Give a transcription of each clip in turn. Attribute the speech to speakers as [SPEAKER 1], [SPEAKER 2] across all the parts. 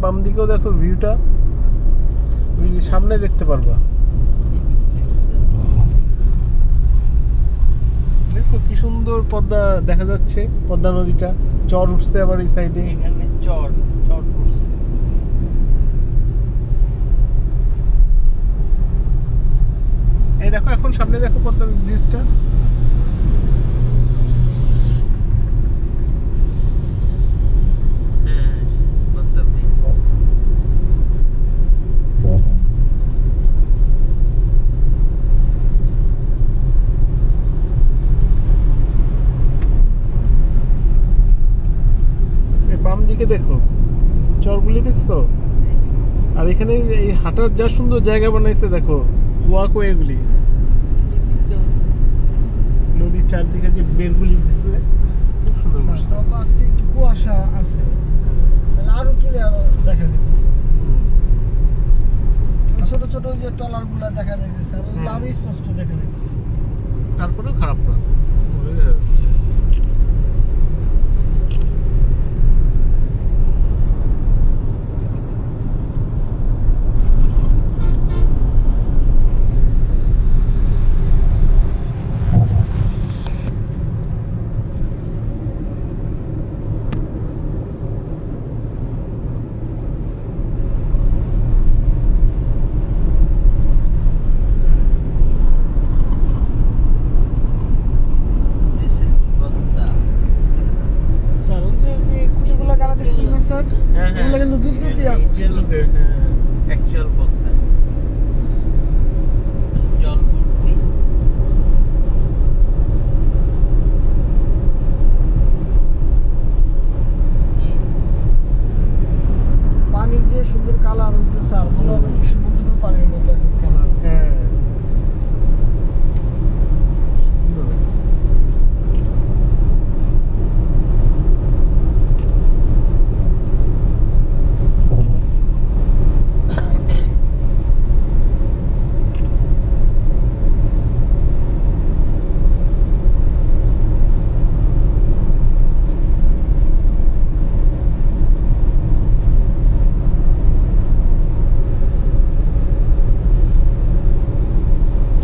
[SPEAKER 1] বাম দিকেও দেখো ভিউটা, ওই যে সামনে দেখতে পারবা। দেখছো কি সুন্দর পদ্মা দেখা যাচ্ছে, পদ্মা নদীটা, চর উঠছে আবার এই সাইডে,
[SPEAKER 2] এখানে চর উঠছে।
[SPEAKER 1] এই দেখো এখন সামনে দেখো পদ্মা ব্রিজটা।
[SPEAKER 2] হ্যাঁ, পদ্মা ব্রিজ।
[SPEAKER 1] বাম দিকে দেখো চরগুলি দেখছো, আর এখানে এই হাঁটার যা সুন্দর জায়গা বানাইছে দেখো, ওয়াকওয়েগুলি, নদীর চারদিকে যে বেড়গুলি দিচ্ছে খুব সুন্দর করছে।
[SPEAKER 3] তো আজকে একটু কুয়াশা আছে, তাহলে আরো ক্লিয়ার দেখা যাচ্ছে। ছোট ছোট যে টলার গুলা দেখা যাচ্ছে আর ওগুলো আরো স্পষ্ট দেখা যাচ্ছে।
[SPEAKER 1] তারপরেও খারাপ না, বোঝা যাচ্ছে।
[SPEAKER 2] This is Padma.
[SPEAKER 3] স্যার ওই যে খুঁটিগুলো কারা দেখছেন না স্যার,
[SPEAKER 2] হ্যাঁ, হ্যাঁ।
[SPEAKER 3] ওগুলো কিন্তু বিদ্যুৎ
[SPEAKER 1] বিদ্যুতের, হ্যাঁ।
[SPEAKER 2] অ্যাকচুয়াল পদ্মা, জল ভর্তি।
[SPEAKER 3] পানির যে সুন্দর কালার হয়েছে স্যার, মনে হবে কি সমুদ্র পানির মতো এখন কালার।
[SPEAKER 1] হ্যাঁ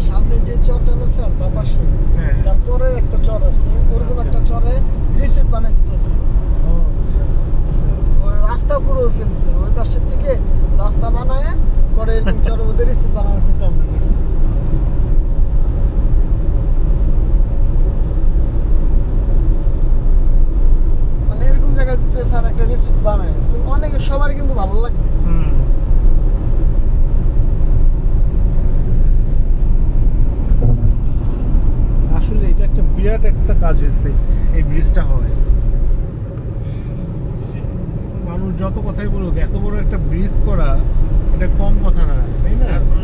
[SPEAKER 3] সামনে যে চরটা না স্যার বাপাসে,
[SPEAKER 1] হ্যাঁ।
[SPEAKER 3] তারপরে একটা চর আছে, ওরকম
[SPEAKER 1] আচ্ছা।
[SPEAKER 3] একটা চরে রিসিট বানাইতে চাইছে।
[SPEAKER 1] ও আচ্ছা।
[SPEAKER 3] ওই রাস্তা পুরো ফেলছে, ওই পাশের থেকে রাস্তা বানায় পরে এরকম চরের মধ্যে রিসিট বানানোর চিন্তা ভাবনা করছে। মানে এরকম জায়গায় যদি স্যার একটা রিসিট বানায় তো অনেক সবারই কিন্তু ভালো লাগবে।
[SPEAKER 1] হুম। আসলে এটা একটা বিরাট একটা কাজ হয়েছে এই ব্রিজটা হয়। মানুষ যত কথাই বলুক, এত বড় একটা ব্রিজ করা এটা কম কথা না, তাই না?
[SPEAKER 2] তারপর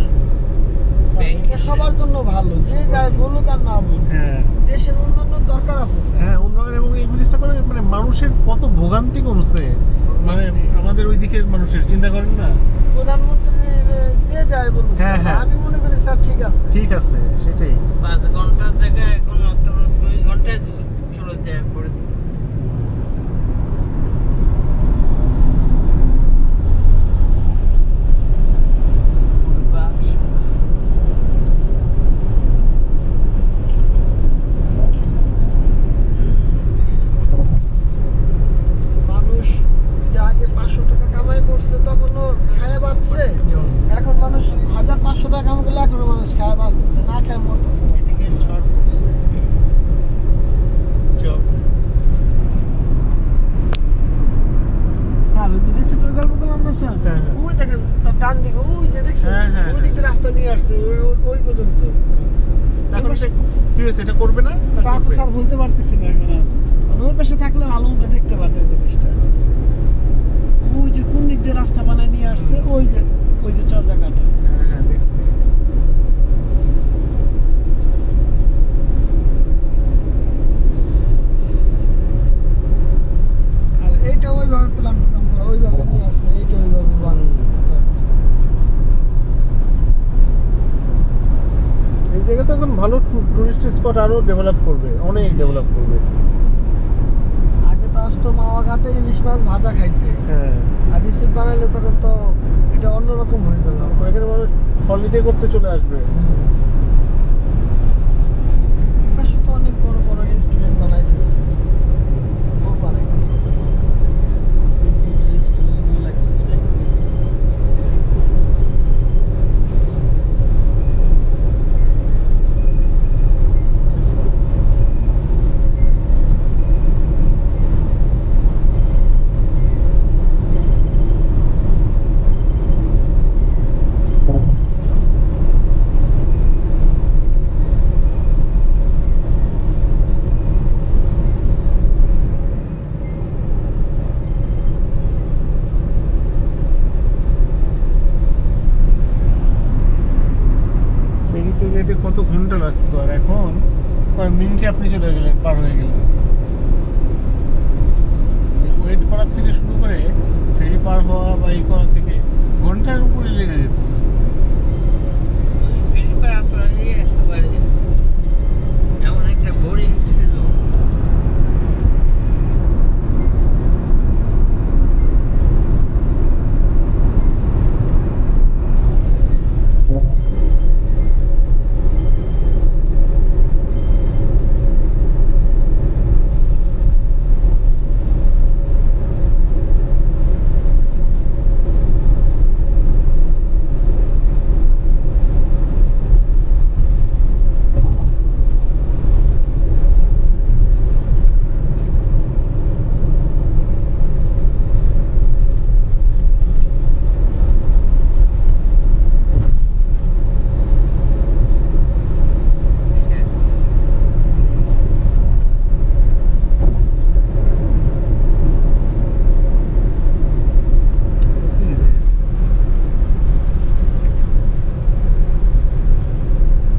[SPEAKER 3] স্যার, এটা সবার জন্য ভালো, যে যায় বলুক আর না বলুক,
[SPEAKER 1] হ্যাঁ
[SPEAKER 3] দেশের উন্নয়ন দরকার আছে স্যার।
[SPEAKER 1] হ্যাঁ, উন্নয়ন, এবং এই ব্রিজটা করে মানে মানুষের কত ভোগান্তি কমছে, মানে আমাদের ওই দিকের মানুষের, চিন্তা করেন না।
[SPEAKER 3] প্রধানমন্ত্রীর যে যায় বলুক
[SPEAKER 1] হ্যাঁ,
[SPEAKER 3] স্যার,
[SPEAKER 1] হ্যাঁ।
[SPEAKER 3] আমি মনে করি স্যার ঠিক আছে।
[SPEAKER 1] ঠিক আছে, সেটাই।
[SPEAKER 2] 5 ঘন্টার জায়গায় এখন মাত্র 2 ঘন্টায় চলে যায় পরে। পূর্বাস
[SPEAKER 3] মানুষ যে আগে 500 টাকা কামাই করছে তখনও খায় বাঁচছে, এখন মানুষ 1500 টাকা কামাই করলে এখনো মানুষ খায় বাঁচতেছে, না খায় মরতেছে।
[SPEAKER 2] এদিকে ঝড় পড়ছে। চর
[SPEAKER 3] স্যার ওই যে রিসিটের গল্প করলাম না স্যার,
[SPEAKER 1] হ্যাঁ, হ্যাঁ।
[SPEAKER 3] ওই দেখেন তার ডান দিকে ওই যে দেখছেন,
[SPEAKER 1] হ্যাঁ, হ্যাঁ,
[SPEAKER 3] ওই দিকটা রাস্তা নিয়ে আসছে ওই পর্যন্ত।
[SPEAKER 1] এখন এটা কি হয়েছে, এটা করবে না?
[SPEAKER 3] তা তো স্যার বলতে পারতেছি না এখন আর। মানে ওই পাশে থাকলে ভালো মতো দেখতে পারতেন জিনিসটা। ওই যে কোন দিক দিয়ে রাস্তা বানায় নিয়ে আসছে, ওই যে চর জায়গাটা।
[SPEAKER 1] হ্যাঁ হ্যাঁ, দেখছি।
[SPEAKER 3] আর এইটা ওইভাবে প্ল্যান করা, ওইভাবে নিয়ে আসছে, এইটা ওইভাবে বানানো।
[SPEAKER 1] এই জায়গা তো এখন ভালো টুরিস্ট স্পট, আরো ডেভেলপ করবে, অনেক ডেভেলপ করবে।
[SPEAKER 3] আগে তো আসতো মাওয়া ঘাটে ইলিশ মাছ ভাজা খাইতে,
[SPEAKER 1] হ্যাঁ,
[SPEAKER 3] আর রিসিপ্ট বানাইলে তখন তো এটা অন্যরকম হয়ে যাবে আমার।
[SPEAKER 1] এখানে মানুষ হলিডে করতে চলে আসবে।
[SPEAKER 3] এই পাশে তো অনেক বড় বড় রেস্টুরেন্ট বানাই ফেলছে, ও পারে রেস্টুরেন্ট লাগছে দেখছি।
[SPEAKER 1] ফেরিতে যেতে কত ঘন্টা লাগতো, আর এখন কয়েক মিনিটে আপনি চলে গেলেন, পার হয়ে গেলেন। ওয়েট করার থেকে শুরু করে ফেরি পার হওয়া বা এই করার থেকে ঘন্টার উপরে লেগে যেত।
[SPEAKER 2] ওই ফেরি পার করে একেবারে এমন একটা বোরিং ছিল।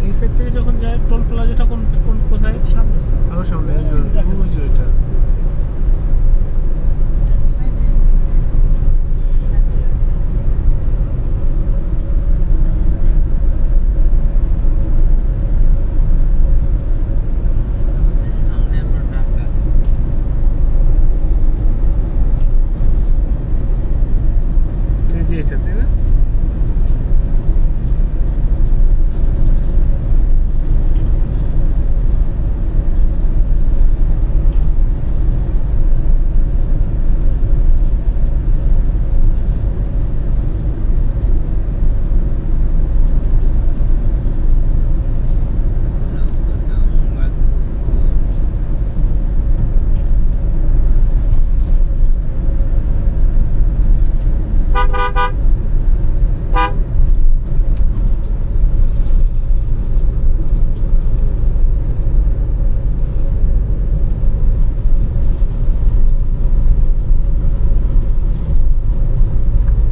[SPEAKER 1] এই সাইড থেকে যখন যায় টোল প্লাজাটা কোন কোন কোথায়?
[SPEAKER 3] সামনে
[SPEAKER 1] আরো সামনে,
[SPEAKER 3] ওই যে দেখা
[SPEAKER 1] ওই যে
[SPEAKER 3] যাচ্ছে।
[SPEAKER 1] ওইটা।